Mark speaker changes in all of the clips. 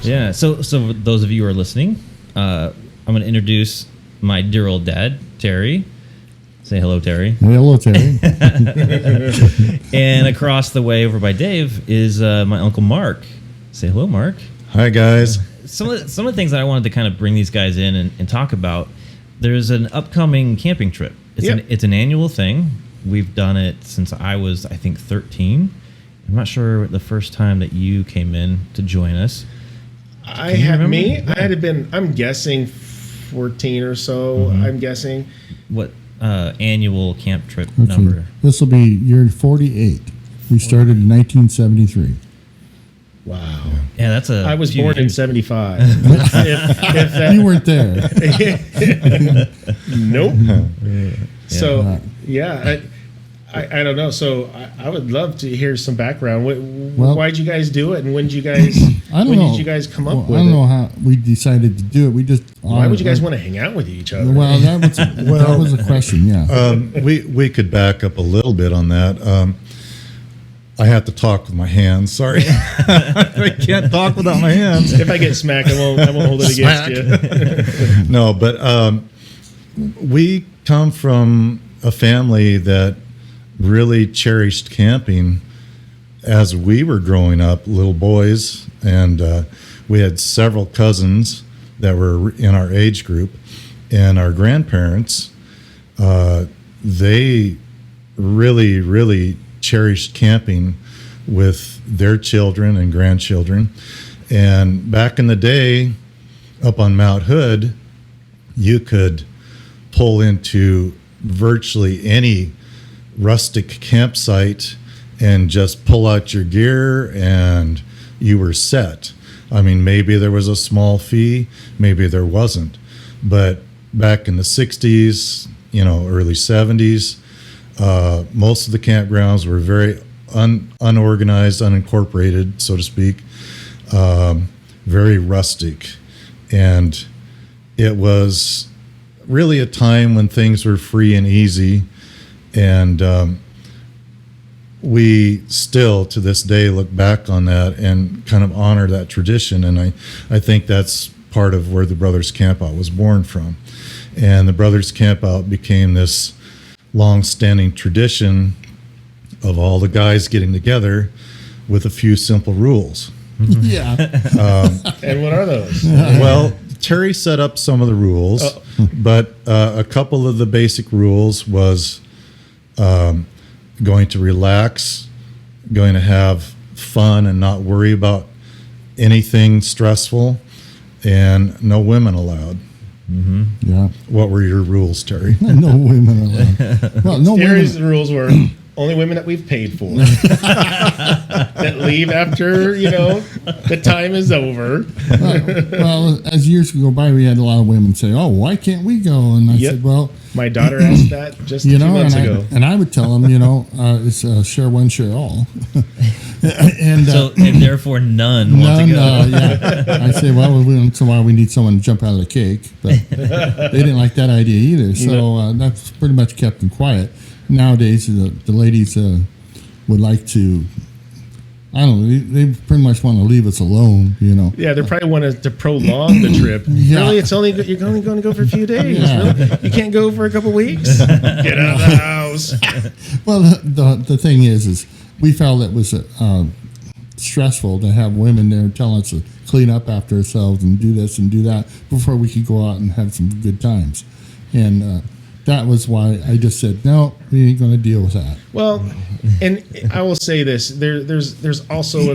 Speaker 1: Yeah. So those of you who are listening, I'm going to introduce my dear old dad, Terry. Say hello, Terry.
Speaker 2: Hello, Terry.
Speaker 1: And across the way over by Dave is my Uncle Mark. Say hello, Mark.
Speaker 3: Hi, guys.
Speaker 1: Some of the things that I wanted to kind of bring these guys in and talk about, there's an upcoming camping trip. It's an annual thing. We've done it since I was, I think, 13. I'm not sure the first time that you came in to join us.
Speaker 4: I had been, I'm guessing 14 or so. Mm-hmm. I'm guessing.
Speaker 1: What annual camp trip number?
Speaker 2: This will be year 48. We started in 1973.
Speaker 4: Wow.
Speaker 1: Yeah, that's
Speaker 4: I was born in 75.
Speaker 2: You weren't there.
Speaker 4: Nope.
Speaker 1: Yeah.
Speaker 4: So, I don't know. So I would love to hear some background. Why'd you guys do it, and when did you guys? Did you guys come up with it?
Speaker 2: I don't know how we decided to do it. We just.
Speaker 4: Why would you guys want to hang out with each other?
Speaker 2: Well, that was a question. Yeah.
Speaker 3: We could back up a little bit on that. I have to talk with my hands. Sorry, I can't talk without my hands.
Speaker 4: If I get smacked, I won't hold it against you.
Speaker 3: No, but we come from a family that really cherished camping as we were growing up, little boys, and we had several cousins that were in our age group, and our grandparents, they really cherished camping with their children and grandchildren. And back in the day, up on Mount Hood, you could pull into virtually any rustic campsite and just pull out your gear and you were set. I mean, maybe there was a small fee, maybe there wasn't. But back in the 60s, early 70s, most of the campgrounds were very unorganized, unincorporated, so to speak, very rustic. And it was really a time when things were free and easy. And we still, to this day, look back on that and kind of honor that tradition. And I think that's part of where the Brothers Campout was born from. And the Brothers Campout became this long-standing tradition of all the guys getting together with a few simple rules.
Speaker 2: Yeah.
Speaker 4: And what are those?
Speaker 3: Well, Terry set up some of the rules, but a couple of the basic rules was going to relax, going to have fun and not worry about anything stressful, and no women allowed.
Speaker 1: Mm-hmm.
Speaker 2: Yeah.
Speaker 3: What were your rules, Terry?
Speaker 2: No women allowed. Well, no
Speaker 4: Terry's
Speaker 2: women.
Speaker 4: rules were only women that we've paid for that leave after the time is over.
Speaker 2: Well, as years go by, we had a lot of women say, "Oh, why can't we go?" And I said, "Well."
Speaker 4: My daughter asked that just a few months ago.
Speaker 2: And I would tell them, it's share one, share all. and
Speaker 1: therefore none want to go.
Speaker 2: Yeah. I say, well, so why we need someone to jump out of the cake. But they didn't like that idea either. So that's pretty much kept them quiet. Nowadays, the ladies would like to, I don't know, they pretty much want to leave us alone,
Speaker 4: Yeah, they probably wanted to prolong the trip.
Speaker 2: Yeah.
Speaker 4: Really, you're only going to go for a few days.
Speaker 2: Yeah.
Speaker 4: Really? You can't go for a couple weeks? Get out of the house.
Speaker 2: Well, the thing is we felt it was stressful to have women there telling us to clean up after ourselves and do this and do that before we could go out and have some good times. And that was why I just said, no, we ain't going to deal with that.
Speaker 4: Well, and I will say this: there's also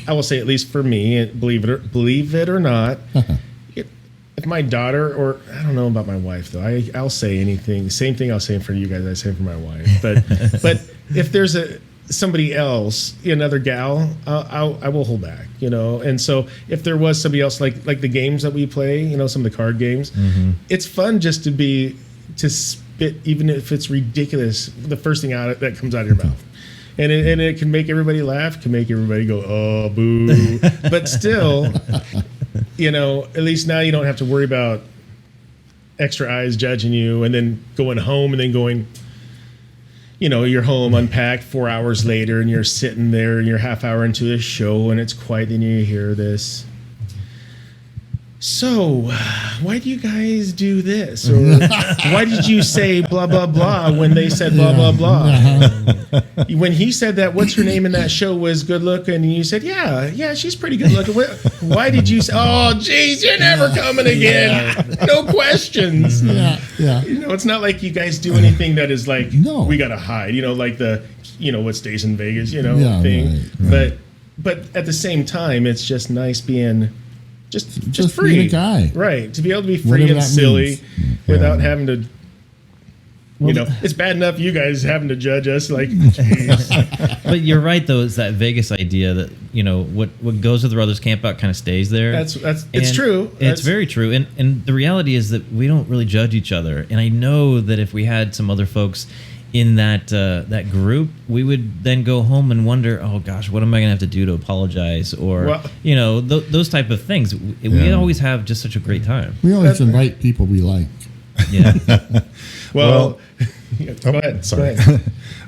Speaker 4: I will say, at least for me, believe it or not, if my daughter, or I don't know about my wife though, I'll say anything. Same thing I'll say for you guys, I say for my wife. But if there's somebody else, another gal, I will hold back, And so if there was somebody else, like the games that we play, some of the card games, it's fun just to spit, even if it's ridiculous, the first thing that comes out of your mouth. And it can make everybody laugh, can make everybody go, oh, boo. But still, at least now you don't have to worry about extra eyes judging you and then going home and then going, you're home unpacked 4 hours later and you're sitting there and you're half hour into this show and it's quiet and you hear this. so why do you guys do this? Or why did you say blah, blah, blah when they said blah, blah, blah? When he said that, what's her name in that show was good looking, and you said, yeah, she's pretty good looking. Why did you say, oh, geez, you're never coming again? No questions.
Speaker 2: Yeah.
Speaker 4: It's not like you guys do anything that is like,
Speaker 2: No.
Speaker 4: we got to hide, like the, what stays in Vegas,
Speaker 2: Yeah,
Speaker 4: thing.
Speaker 2: right.
Speaker 4: But at the same time, it's just nice being just free.
Speaker 2: being a guy.
Speaker 4: Right. To be able to be free
Speaker 2: Whatever
Speaker 4: and
Speaker 2: that
Speaker 4: silly
Speaker 2: means.
Speaker 4: without having to, it's bad enough you guys having to judge us. Like,
Speaker 1: But you're right, though. It's that Vegas idea that what goes with the Brothers Campout kind of stays there.
Speaker 4: it's
Speaker 1: And
Speaker 4: true.
Speaker 1: It's very true. And the reality is that we don't really judge each other. And I know that if we had some other folks in that group, we would then go home and wonder, oh gosh, what am I going to have to do to apologize? Or, those type of things. We always have just such a great time.
Speaker 2: We always invite people we like.
Speaker 1: Yeah.
Speaker 4: Go ahead.
Speaker 3: Sorry.
Speaker 4: Go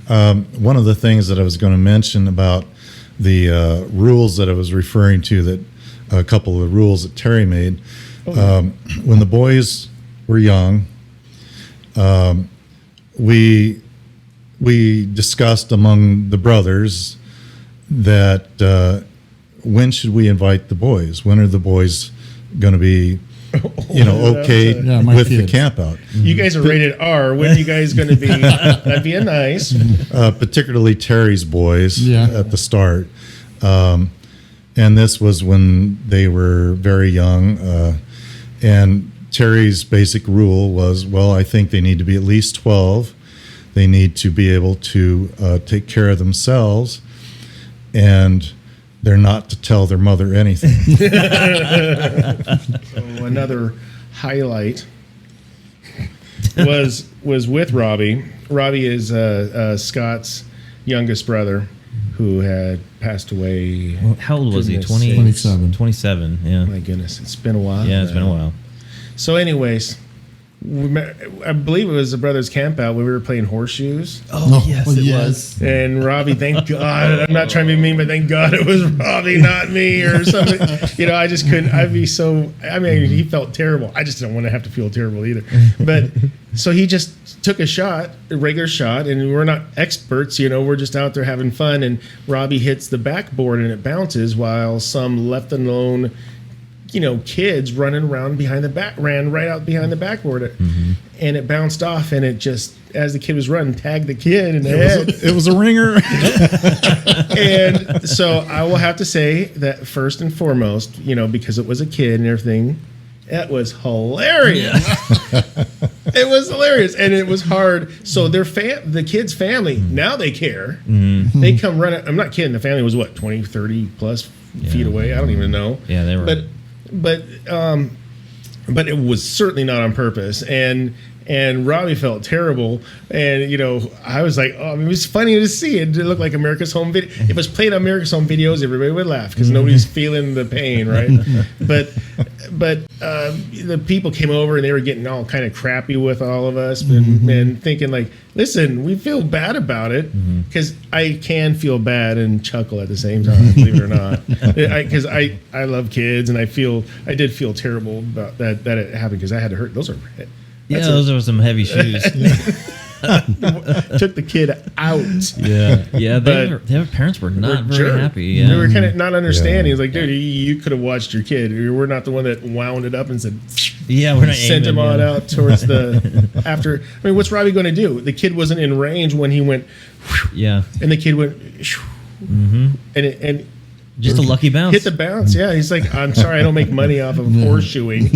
Speaker 4: ahead.
Speaker 3: One of the things that I was going to mention about the rules that I was referring to, that a couple of the rules that Terry made, when the boys were young, we discussed among the brothers that when should we invite the boys? When are the boys going to be, okay
Speaker 2: my
Speaker 3: with the
Speaker 2: kids.
Speaker 3: camp out?
Speaker 4: You guys are rated R. When are you guys going to be? That'd be nice.
Speaker 3: Particularly Terry's boys at the start. And this was when they were very young. And Terry's basic rule was, I think they need to be at least 12. They need to be able to take care of themselves. And they're not to tell their mother anything.
Speaker 4: So another highlight was with Robbie. Robbie is Scott's youngest brother, who had passed away.
Speaker 1: How old was he?
Speaker 4: Goodness
Speaker 1: 20,
Speaker 4: sakes.
Speaker 2: 27.
Speaker 1: 27, yeah.
Speaker 4: My goodness, it's been a while.
Speaker 1: Yeah, it's been a while.
Speaker 4: So, anyways, I believe it was the Brothers Campout when we were playing Horseshoes.
Speaker 1: Oh, yes, it was.
Speaker 4: And Robbie, thank God, I'm not trying to be mean, but thank God it was Robbie, not me, or something. I just couldn't. He felt terrible. I just don't want to have to feel terrible either. But so he just took a regular shot, and we're not experts, we're just out there having fun. And Robbie hits the backboard and it bounces while some left alone, kids running around ran right out behind the backboard. And it bounced off, and it just, as the kid was running, tagged the kid in the head.
Speaker 3: It was a ringer.
Speaker 4: And so I will have to say that first and foremost, because it was a kid and everything, it was hilarious. It was hilarious, and it was hard. So the kid's family, now they care. They come running. I'm not kidding. The family was 20, 30 plus feet away. I don't even know.
Speaker 1: Yeah, they were.
Speaker 4: But it was certainly not on purpose. And Robbie felt terrible. And, I was like, it was funny to see it. It looked like America's Home Video. If it was played on America's Home Videos, everybody would laugh because nobody's feeling the pain, right? But the people came over and they were getting all kind of crappy with all of us and thinking like, listen, we feel bad about it, because I can feel bad and chuckle at the same time, believe it or not. Because I love kids, and I did feel terrible about that it happened, because I had to hurt. Those
Speaker 1: Those are some heavy shoes.
Speaker 4: took the kid out.
Speaker 1: Yeah. Their parents were not very happy. Yeah.
Speaker 4: They were kind of not understanding. It's like, dude, you could have watched your kid. We're not the one that wound it up and said,
Speaker 1: we're not
Speaker 4: sent him on out towards the after. What's Robbie going to do? The kid wasn't in range when he went.
Speaker 1: Yeah.
Speaker 4: And the kid went. And
Speaker 1: just a lucky bounce.
Speaker 4: Hit the bounce. Yeah. He's like, I'm sorry, I don't make money off of horseshoeing.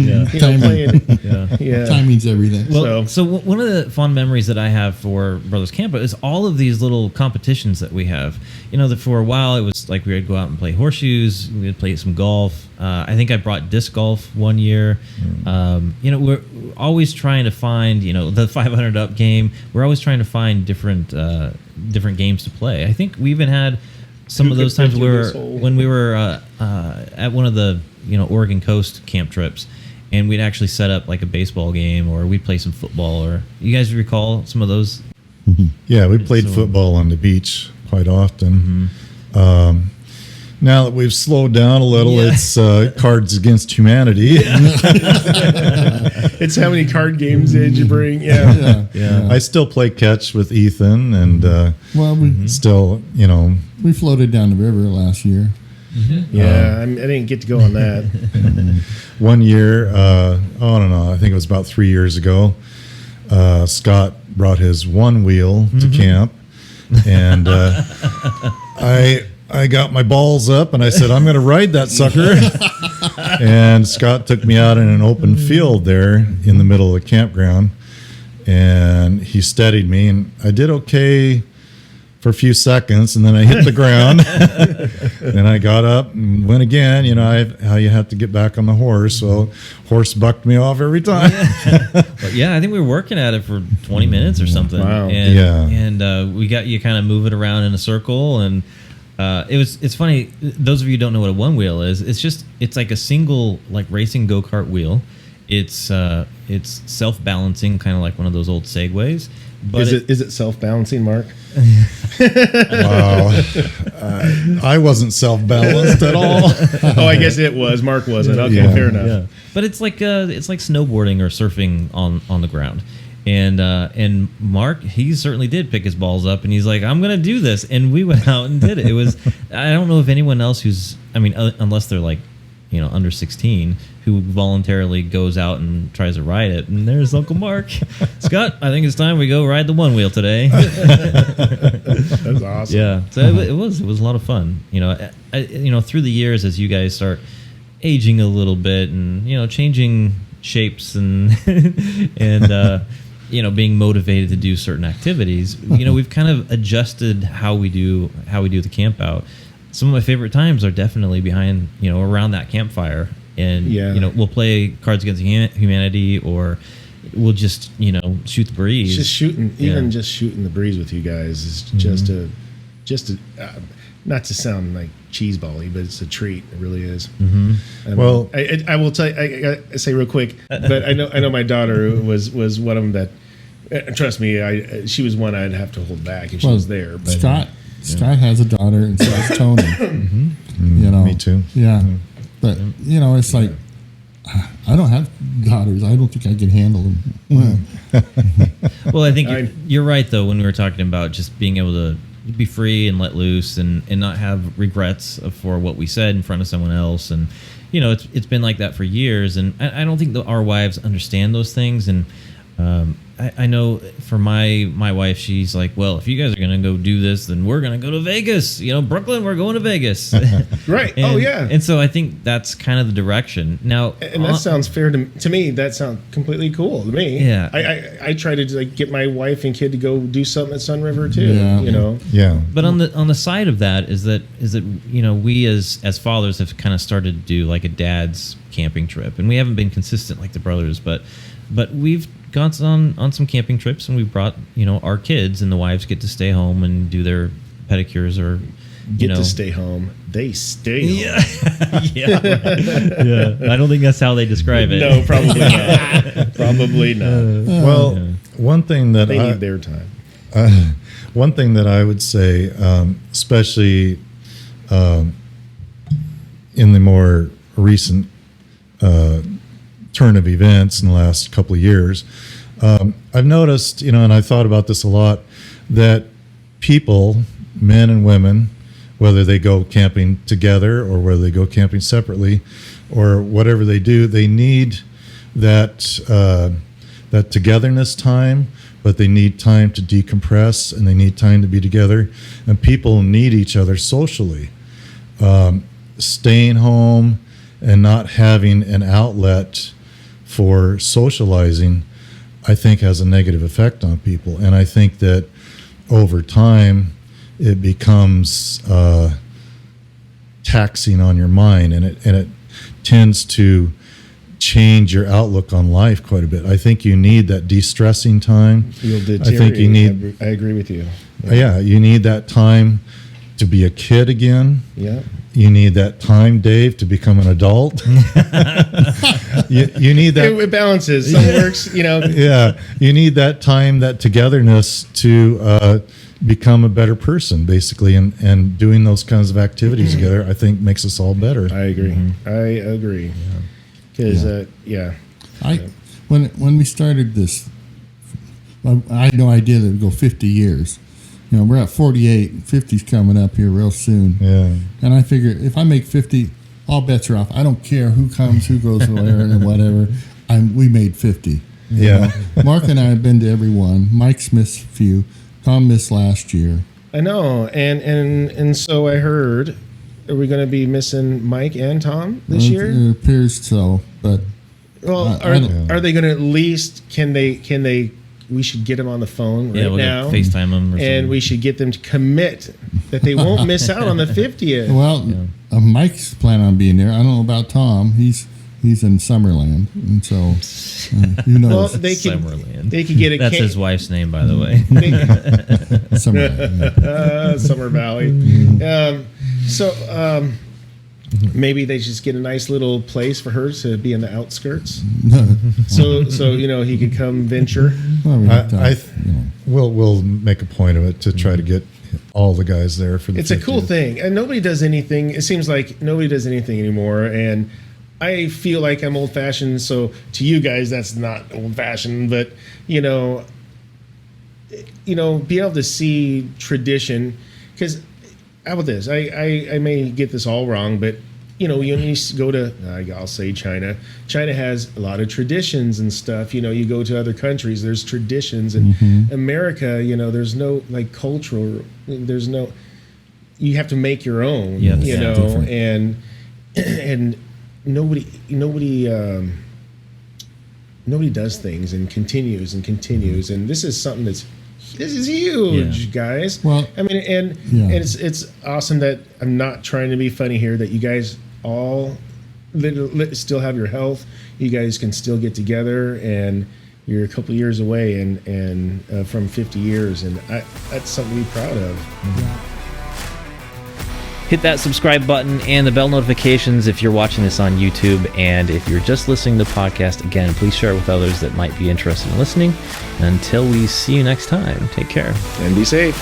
Speaker 2: Timing's everything.
Speaker 1: Well, so one of the fond memories that I have for Brothers Campout is all of these little competitions that we have. That for a while it was like we would go out and play horseshoes. We would play some golf. I think I brought disc golf one year. We're always trying to find, the 500 up game. We're always trying to find different games to play. I think we even had some of those times when we were at one of the Oregon Coast camp trips, and we'd actually set up like a baseball game, or we'd play some football. Or you guys recall some of those?
Speaker 3: Yeah, we played football on the beach quite often. Now that we've slowed down a little,
Speaker 1: Yeah.
Speaker 3: it's Cards Against Humanity.
Speaker 4: It's how many card games did you bring? Yeah.
Speaker 1: Yeah.
Speaker 3: I still play catch with Ethan, and
Speaker 2: Well,
Speaker 3: still,
Speaker 2: we floated down the river last year.
Speaker 4: Yeah, I didn't get to go on that.
Speaker 3: one year, I don't know, I think it was about 3 years ago, Scott brought his one wheel to camp, and I got my balls up and I said, I'm going to ride that sucker. And Scott took me out in an open field there in the middle of the campground, and he steadied me, and I did okay for a few seconds, and then I hit the ground. And I got up and went again. How you have to get back on the horse. So horse bucked me off every time.
Speaker 1: But yeah, I think we were working at it for 20 minutes or something.
Speaker 4: Wow.
Speaker 1: And we got you kind of moving around in a circle, and it's funny. Those of you who don't know what a one wheel is, it's like a single like racing go-kart wheel. It's self-balancing, kind of like one of those old Segways. But
Speaker 4: Is it self-balancing, Mark?
Speaker 3: Wow. I wasn't self-balanced at all.
Speaker 4: Oh, I guess it was. Mark wasn't. Okay,
Speaker 3: Yeah.
Speaker 4: fair enough.
Speaker 1: Yeah, but it's like snowboarding or surfing on the ground. And Mark, he certainly did pick his balls up, and he's like, I'm gonna do this, and we went out and did it. It was, I don't know if anyone else unless they're like, under 16, who voluntarily goes out and tries to ride it. And there's Uncle Mark. Scott, I think it's time we go ride the one wheel today.
Speaker 4: That's awesome.
Speaker 1: Yeah, so it was a lot of fun. Through the years, as you guys start aging a little bit, and changing shapes and being motivated to do certain activities, we've kind of adjusted how we do the camp out. Some of my favorite times are definitely behind, around that campfire, and we'll play Cards Against Humanity, or we'll just shoot the breeze.
Speaker 4: Just shooting the breeze with you guys is just a not to sound like cheesebally, but it's a treat. It really is.
Speaker 3: Well,
Speaker 4: I will tell you, I say real quick, but I know my daughter was one of them that, trust me, she was one I'd have to hold back if she was there. But
Speaker 2: Scott has a daughter, and so does Tony.
Speaker 3: Me too.
Speaker 2: Yeah. But, it's like, I don't have daughters. I don't think I can handle them.
Speaker 1: Well, I think you're right, though, when we were talking about just being able to be free and let loose, and not have regrets for what we said in front of someone else. And, it's been like that for years. And I don't think that our wives understand those things. And I know for my wife, she's like, well, if you guys are going to go do this, then we're going to go to Vegas. Brooklyn, we're going to Vegas.
Speaker 4: Right.
Speaker 1: And,
Speaker 4: yeah.
Speaker 1: And so I think that's kind of the direction. Now,
Speaker 4: and that sounds fair to me. That sounds completely cool to me.
Speaker 1: Yeah.
Speaker 4: I try to get my wife and kid to go do something at Sun River too.
Speaker 2: Yeah.
Speaker 3: Yeah.
Speaker 1: But on the side of that is that we as fathers have kind of started to do like a dad's camping trip, and we haven't been consistent like the brothers, but we've gone on some camping trips, and we brought our kids, and the wives get to stay home and do their pedicures, or
Speaker 4: to stay home. They stay home.
Speaker 1: Yeah. I don't think that's how they describe it.
Speaker 4: No, probably not. Probably not.
Speaker 3: Well, one thing that
Speaker 4: They need their time.
Speaker 3: one thing that I would say, especially in the more recent turn of events in the last couple of years, I've noticed, and I've thought about this a lot, that people, men and women, whether they go camping together or whether they go camping separately or whatever they do, they need that togetherness time, but they need time to decompress, and they need time to be together. And people need each other socially. Staying home and not having an outlet for socializing, I think, has a negative effect on people. And I think that over time, it becomes taxing on your mind, and it tends to change your outlook on life quite a bit. I think you need that de-stressing time.
Speaker 4: You'll
Speaker 3: I think you need.
Speaker 4: I agree with you.
Speaker 3: Yeah, you need that time to be a kid again.
Speaker 4: Yeah.
Speaker 3: You need that time, Dave, to become an adult. you need that.
Speaker 4: It balances. Some works,
Speaker 3: Yeah, you need that time, that togetherness to become a better person, basically, and doing those kinds of activities together, I think makes us all better.
Speaker 4: I agree. I agree. Because
Speaker 2: when we started this, I had no idea that it would go 50 years. You know, we're at 48, 50's coming up here real soon.
Speaker 3: Yeah.
Speaker 2: And I figured if I make 50, all bets are off. I don't care who comes, who goes where, and whatever. We made 50.
Speaker 3: Yeah.
Speaker 2: Mark and I have been to every one. Mike's missed a few. Tom missed last year.
Speaker 4: I know, and so I heard. Are we going to be missing Mike and Tom this year?
Speaker 2: It appears so, but
Speaker 4: are they going to at least? Can they? We should get them on the phone right
Speaker 1: we'll
Speaker 4: now.
Speaker 1: FaceTime them,
Speaker 4: and we should get them to commit that they won't miss out on the 50th.
Speaker 2: Well, Mike's planning on being there. I don't know about Tom. He's in Summerland, and so who knows?
Speaker 4: Well,
Speaker 1: Summerland.
Speaker 4: They could get a.
Speaker 1: That's his wife's name, by the way.
Speaker 2: Summerland.
Speaker 4: Summer Valley. Maybe they just get a nice little place for her to be in the outskirts. so he could come venture.
Speaker 3: We'll make a point of it to try to get all the guys there for the.
Speaker 4: It's 50th. A cool thing, and nobody does anything. It seems like nobody does anything anymore, and I feel like I'm old-fashioned. So to you guys, that's not old-fashioned, but be able to see tradition, because. How about this? I may get this all wrong, but when you go to, I'll say China. China has a lot of traditions and stuff. You go to other countries, there's traditions. And America, there's no cultural. There's no. You have to make your own. And nobody does things and continues, and this is something this is huge, guys.
Speaker 2: Well,
Speaker 4: I mean, and it's awesome that I'm not trying to be funny here. That you guys all still have your health. You guys can still get together, and you're a couple of years away, and from 50 years, and that's something to be proud of.
Speaker 5: Hit that subscribe button and the bell notifications if you're watching this on YouTube. And if you're just listening to the podcast, again, please share it with others that might be interested in listening. And until we see you next time, take care.
Speaker 4: And be safe.